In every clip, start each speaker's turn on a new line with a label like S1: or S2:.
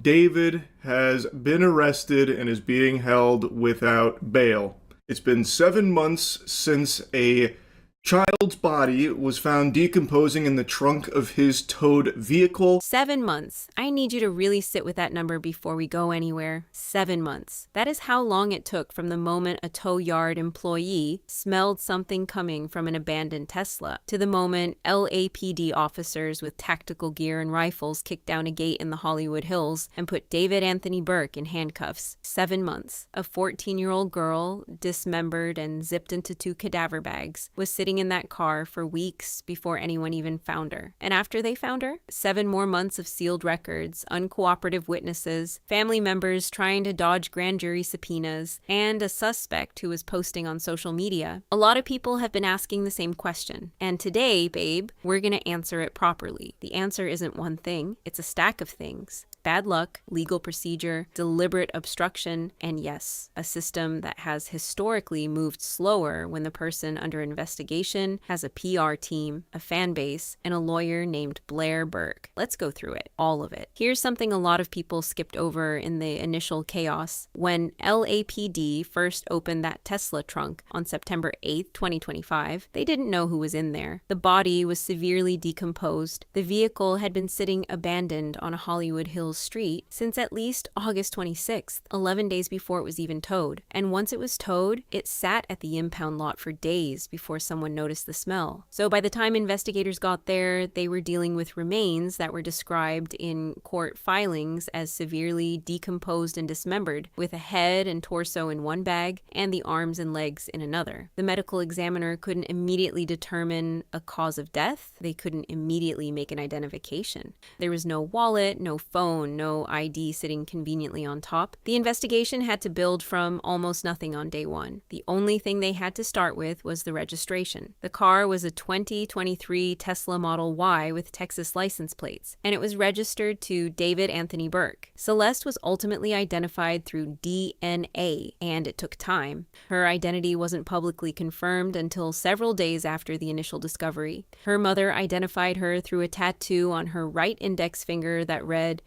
S1: David has been arrested and is being held without bail. It's been 7 months since a child's body was found decomposing in the trunk of his towed vehicle.
S2: 7 months. I need you to really sit with that number before we go anywhere. 7 months. That is how long it took from the moment a tow yard employee smelled something coming from an abandoned Tesla to the moment LAPD officers with tactical gear and rifles kicked down a gate in the Hollywood Hills and put David Anthony Burke in handcuffs. 7 months. A 14-year-old girl, dismembered and zipped into 2 cadaver bags, was sitting in that car for weeks before anyone even found her. And after they found her, 7 more months of sealed records, uncooperative witnesses, family members trying to dodge grand jury subpoenas, and a suspect who was posting on social media. A lot of people have been asking the same question. And today, babe, we're gonna answer it properly. The answer isn't one thing, it's a stack of things. Bad luck, legal procedure, deliberate obstruction, and yes, a system that has historically moved slower when the person under investigation has a PR team, a fan base, and a lawyer named Blair Burke. Let's go through it, all of it. Here's something a lot of people skipped over in the initial chaos. When LAPD first opened that Tesla trunk on September 8th, 2025, they didn't know who was in there. The body was severely decomposed. The vehicle had been sitting abandoned on a Hollywood Hills street since at least August 26th, 11 days before it was even towed. And once it was towed, it sat at the impound lot for days before someone noticed the smell. So by the time investigators got there, they were dealing with remains that were described in court filings as severely decomposed and dismembered, with a head and torso in one bag and the arms and legs in another. The medical examiner couldn't immediately determine a cause of death. They couldn't immediately make an identification. There was no wallet, no phone, no ID sitting conveniently on top. The investigation had to build from almost nothing on day one. The only thing they had to start with was the registration. The car was a 2023 Tesla Model Y with Texas license plates, and it was registered to David Anthony Burke. Celeste was ultimately identified through DNA, and it took time. Her identity wasn't publicly confirmed until several days after the initial discovery. Her mother identified her through a tattoo on her right index finger that read,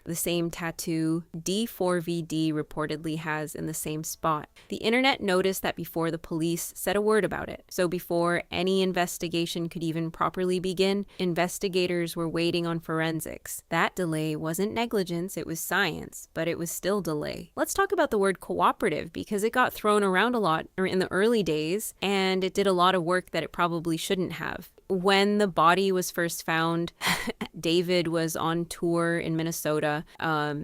S2: the same tattoo D4VD reportedly has in the same spot. The internet noticed that before the police said a word about it. So before any investigation could even properly begin, investigators were waiting on forensics. That delay wasn't negligence, it was science, but it was still delay. Let's talk about the word cooperative because it got thrown around a lot in the early days and it did a lot of work that it probably shouldn't have. When the body was first found, David was on tour in Minnesota.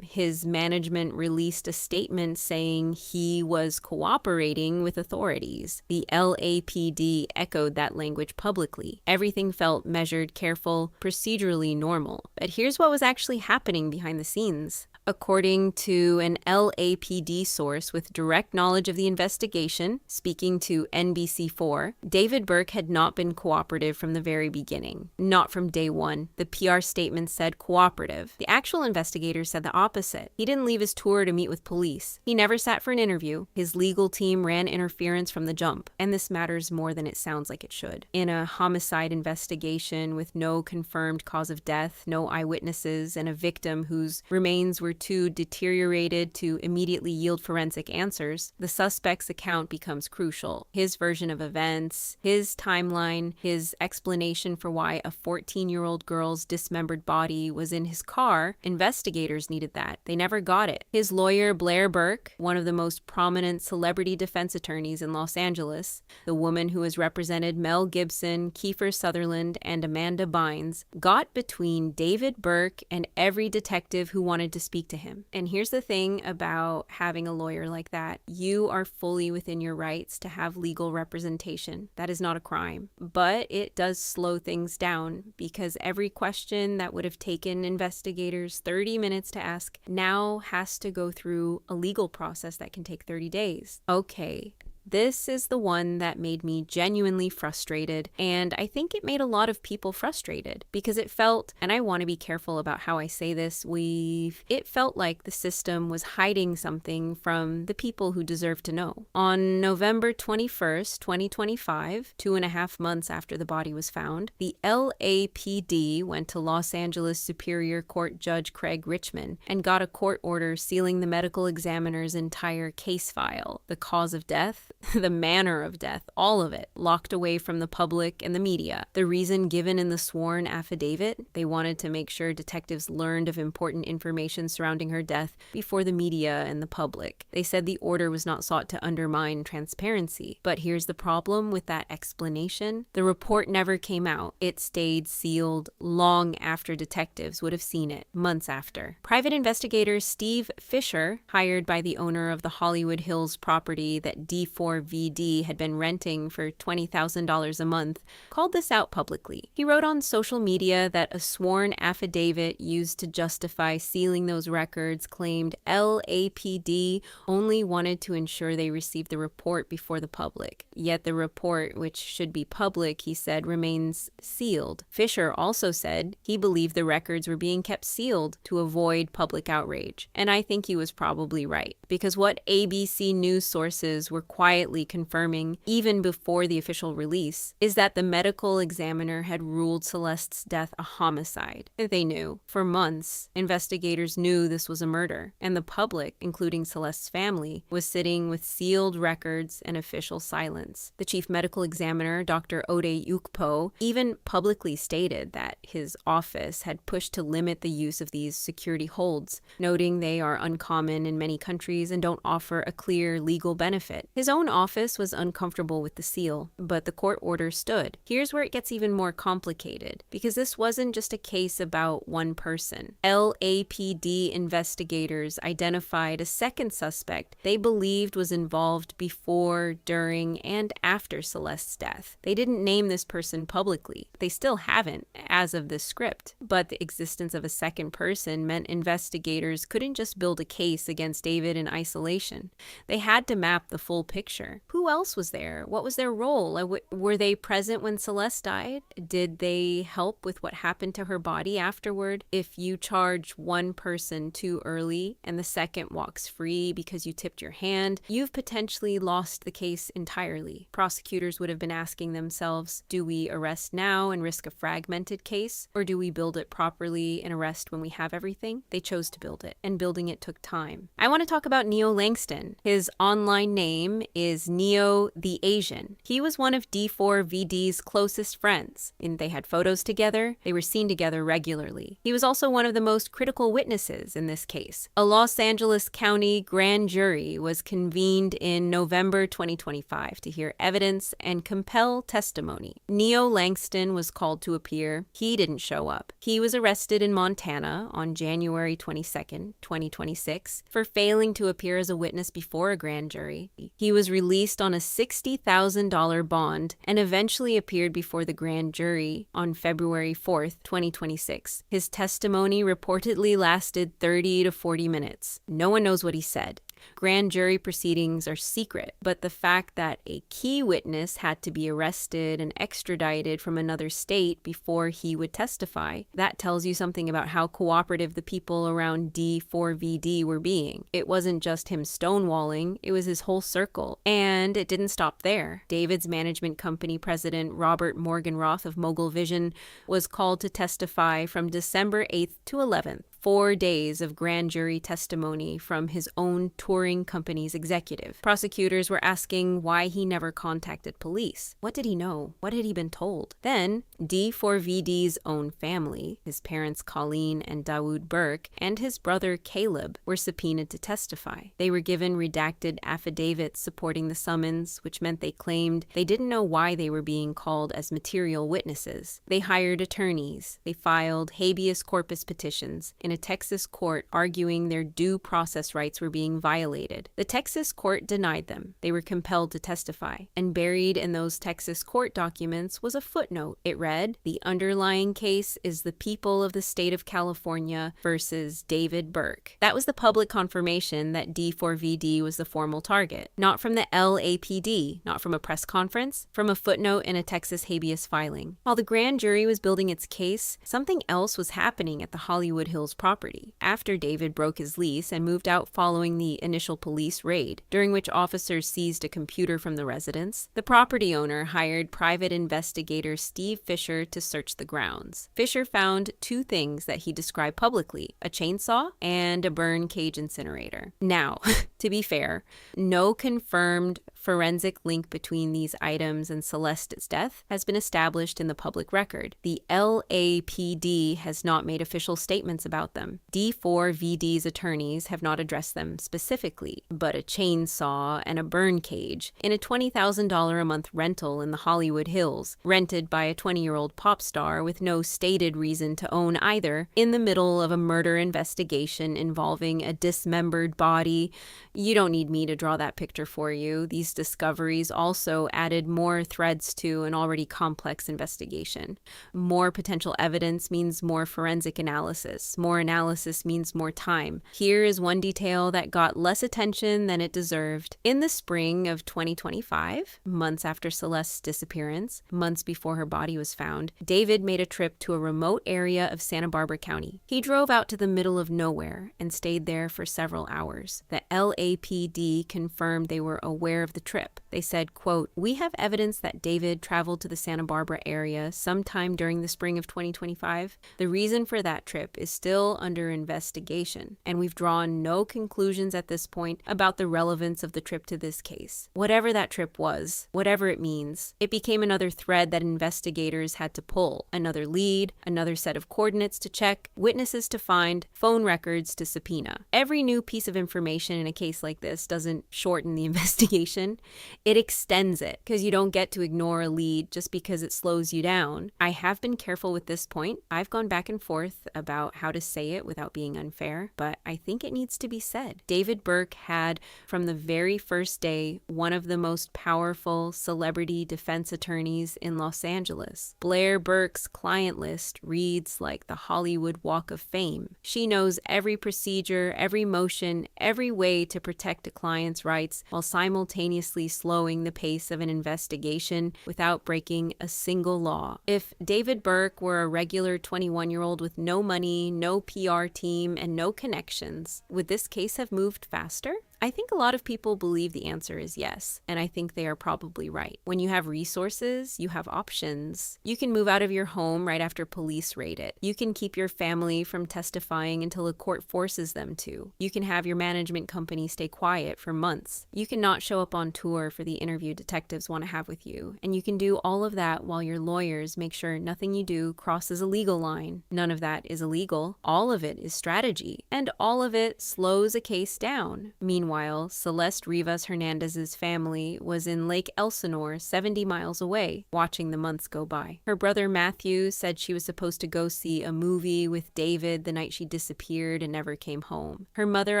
S2: His management released a statement saying he was cooperating with authorities. The LAPD echoed that language publicly. Everything felt measured, careful, procedurally normal. But here's what was actually happening behind the scenes. According to an LAPD source with direct knowledge of the investigation, speaking to NBC4, David Burke had not been cooperative from the very beginning. Not from day one. The PR statement said cooperative. The actual investigator said the opposite. He didn't leave his tour to meet with police. He never sat for an interview. His legal team ran interference from the jump. And this matters more than it sounds like it should. In a homicide investigation with no confirmed cause of death, no eyewitnesses, and a victim whose remains were too deteriorated to immediately yield forensic answers, the suspect's account becomes crucial. His version of events, his timeline, his explanation for why a 14-year-old girl's dismembered body was in his car, investigators needed that. They never got it. His lawyer, Blair Burke, one of the most prominent celebrity defense attorneys in Los Angeles, the woman who has represented Mel Gibson, Kiefer Sutherland, and Amanda Bynes, got between David Burke and every detective who wanted to speak to him. And here's the thing about having a lawyer like that. You are fully within your rights to have legal representation. That is not a crime. But it does slow things down because every question that would have taken investigators 30 minutes to ask now has to go through a legal process that can take 30 days. Okay, This is the one that made me genuinely frustrated, and I think it made a lot of people frustrated because it felt, and I want to be careful about how I say this, it felt like the system was hiding something from the people who deserve to know. On November 21st, 2025, 2.5 months after the body was found, the LAPD went to Los Angeles Superior Court Judge Craig Richmond and got a court order sealing the medical examiner's entire case file. The cause of death, the manner of death, all of it, locked away from the public and the media. The reason given in the sworn affidavit, they wanted to make sure detectives learned of important information surrounding her death before the media and the public. They said the order was not sought to undermine transparency. But here's the problem with that explanation. The report never came out. It stayed sealed long after detectives would have seen it, months after. Private investigator Steve Fisher, hired by the owner of the Hollywood Hills property that D4VD had been renting for $20,000 a month, called this out publicly. He wrote on social media that a sworn affidavit used to justify sealing those records claimed LAPD only wanted to ensure they received the report before the public. Yet the report, which should be public, he said, remains sealed. Fisher also said he believed the records were being kept sealed to avoid public outrage. And I think he was probably right, because what ABC News sources were quietly confirming, even before the official release, is that the medical examiner had ruled Celeste's death a homicide. They knew. For months, investigators knew this was a murder, and the public, including Celeste's family, was sitting with sealed records and official silence. The chief medical examiner, Dr. Ode Ukpo, even publicly stated that his office had pushed to limit the use of these security holds, noting they are uncommon in many countries and don't offer a clear legal benefit. His own office was uncomfortable with the seal, but the court order stood. Here's where it gets even more complicated, because this wasn't just a case about one person. LAPD investigators identified a second suspect they believed was involved before, during, and after Celeste's death. They didn't name this person publicly. They still haven't, as of this script. But the existence of a second person meant investigators couldn't just build a case against David in isolation. They had to map the full picture. Who else was there? What was their role? Were they present when Celeste died? Did they help with what happened to her body afterward? If you charge one person too early and the second walks free because you tipped your hand, you've potentially lost the case entirely. Prosecutors would have been asking themselves, do we arrest now and risk a fragmented case, or do we build it properly and arrest when we have everything? They chose to build it, and building it took time. I want to talk about Neo Langston. His online name is Neo the Asian. He was one of D4VD's closest friends, and they had photos together. They were seen together regularly. He was also one of the most critical witnesses in this case. A Los Angeles County grand jury was convened in November 2025 to hear evidence and compel testimony. Neo Langston was called to appear. He didn't show up. He was arrested in Montana on January 22nd, 2026, for failing to appear as a witness before a grand jury. He was released on a $60,000 bond and eventually appeared before the grand jury on February 4th, 2026. His testimony reportedly lasted 30 to 40 minutes. No one knows what he said. Grand jury proceedings are secret, but the fact that a key witness had to be arrested and extradited from another state before he would testify, that tells you something about how cooperative the people around D4VD were being. It wasn't just him stonewalling, it was his whole circle. And it didn't stop there. David's management company president, Robert Morgenroth of Mogul Vision, was called to testify from December 8th to 11th. 4 days of grand jury testimony from his own touring company's executive. Prosecutors were asking why he never contacted police. What did he know? What had he been told? Then, D4VD's own family, his parents Colleen and David Burke, and his brother Caleb were subpoenaed to testify. They were given redacted affidavits supporting the summons, which meant they claimed they didn't know why they were being called as material witnesses. They hired attorneys. They filed habeas corpus petitions in in a Texas court arguing their due process rights were being violated. The Texas court denied them. They were compelled to testify. And buried in those Texas court documents was a footnote. It read, "The underlying case is the people of the state of California versus David Burke." That was the public confirmation that D4VD was the formal target. Not from the LAPD, not from a press conference, from a footnote in a Texas habeas filing. While the grand jury was building its case, something else was happening at the Hollywood Hills property. After David broke his lease and moved out following the initial police raid, during which officers seized a computer from the residence, the property owner hired private investigator Steve Fisher to search the grounds. Fisher found two things that he described publicly: a chainsaw and a burn cage incinerator. Now, to be fair, no confirmed forensic link between these items and Celeste's death has been established in the public record. The LAPD has not made official statements about them. D4VD's attorneys have not addressed them specifically, but a chainsaw and a burn cage in a $20,000 a month rental in the Hollywood Hills, rented by a 20-year-old pop star with no stated reason to own either, in the middle of a murder investigation involving a dismembered body. You don't need me to draw that picture for you. These discoveries also added more threads to an already complex investigation. More potential evidence means more forensic analysis. More analysis means more time. Here is one detail that got less attention than it deserved. In the spring of 2025, months after Celeste's disappearance, months before her body was found, David made a trip to a remote area of Santa Barbara County. He drove out to the middle of nowhere and stayed there for several hours. The LAPD confirmed they were aware of the trip. They said, quote, "We have evidence that David traveled to the Santa Barbara area sometime during the spring of 2025. The reason for that trip is still under investigation, and we've drawn no conclusions at this point about the relevance of the trip to this case." Whatever that trip was, whatever it means, it became another thread that investigators had to pull, another lead, another set of coordinates to check, witnesses to find, phone records to subpoena. Every new piece of information in a case like this doesn't shorten the investigation. It extends it, because you don't get to ignore a lead just because it slows you down. I have been careful with this point. I've gone back and forth about how to say it without being unfair, but I think it needs to be said. David Burke had, from the very first day, one of the most powerful celebrity defense attorneys in Los Angeles. Blair Burke's client list reads like the Hollywood Walk of Fame. She knows every procedure, every motion, every way to protect a client's rights while simultaneously slowing the pace of an investigation without breaking a single law. If David Burke were a regular 21-year-old with no money, no PR team, and no connections, would this case have moved faster? I think a lot of people believe the answer is yes, and I think they are probably right. When you have resources, you have options. You can move out of your home right after police raid it. You can keep your family from testifying until a court forces them to. You can have your management company stay quiet for months. You can not show up on tour for the interview detectives want to have with you, and you can do all of that while your lawyers make sure nothing you do crosses a legal line. None of that is illegal. All of it is strategy, and all of it slows a case down. Meanwhile, Celeste Rivas Hernandez's family was in Lake Elsinore, 70 miles away, watching the months go by. Her brother Matthew said she was supposed to go see a movie with David the night she disappeared and never came home. Her mother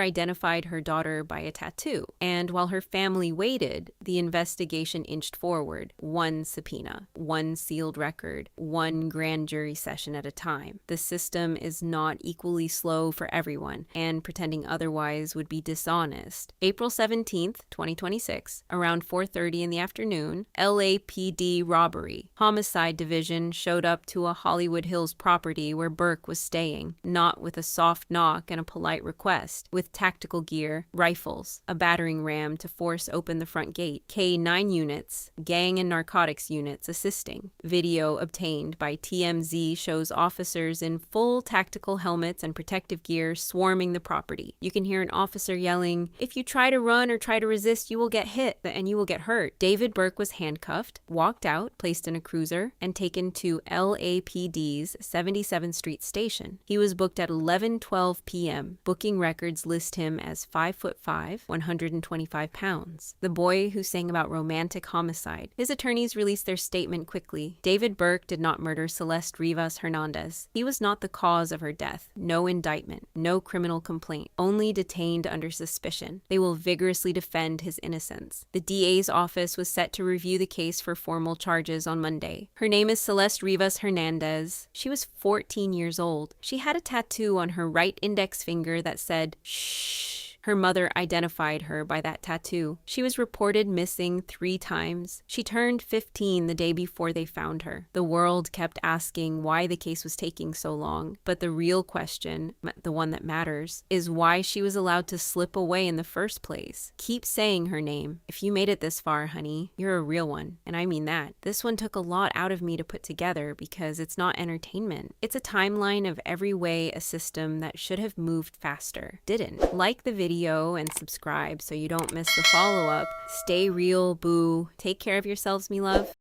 S2: identified her daughter by a tattoo, and while her family waited, the investigation inched forward. One subpoena, one sealed record, one grand jury session at a time. The system is not equally slow for everyone, and pretending otherwise would be dishonest. April 17th, 2026, around 4:30 in the afternoon, LAPD robbery. Homicide Division showed up to a Hollywood Hills property where Burke was staying, not with a soft knock and a polite request, with tactical gear, rifles, a battering ram to force open the front gate, K-9 units, gang and narcotics units assisting. Video obtained by TMZ shows officers in full tactical helmets and protective gear swarming the property. You can hear an officer yelling, "If If you try to run or try to resist, you will get hit and you will get hurt. David Burke was handcuffed, walked out, placed in a cruiser, and taken to LAPD's 77th Street station. He was booked at 11:12 p.m. Booking records list him as 5'5", 125 pounds. The boy who sang about romantic homicide. His attorneys released their statement quickly. David Burke did not murder Celeste Rivas Hernandez. He was not the cause of her death. No indictment, no criminal complaint, only detained under suspicion. They will vigorously defend his innocence. The DA's office was set to review the case for formal charges on Monday. Her name is Celeste Rivas Hernandez. She was 14 years old. She had a tattoo on her right index finger that said, "Shh." Her mother identified her by that tattoo. She was reported missing 3 times. She turned 15 the day before they found her. The world kept asking why the case was taking so long, but the real question, the one that matters, is why she was allowed to slip away in the first place. Keep saying her name. If you made it this far, honey, you're a real one, and I mean that. This one took a lot out of me to put together because it's not entertainment. It's a timeline of every way a system that should have moved faster didn't. Like the video and subscribe so you don't miss the follow-up. Stay real, boo. Take care of yourselves, me love.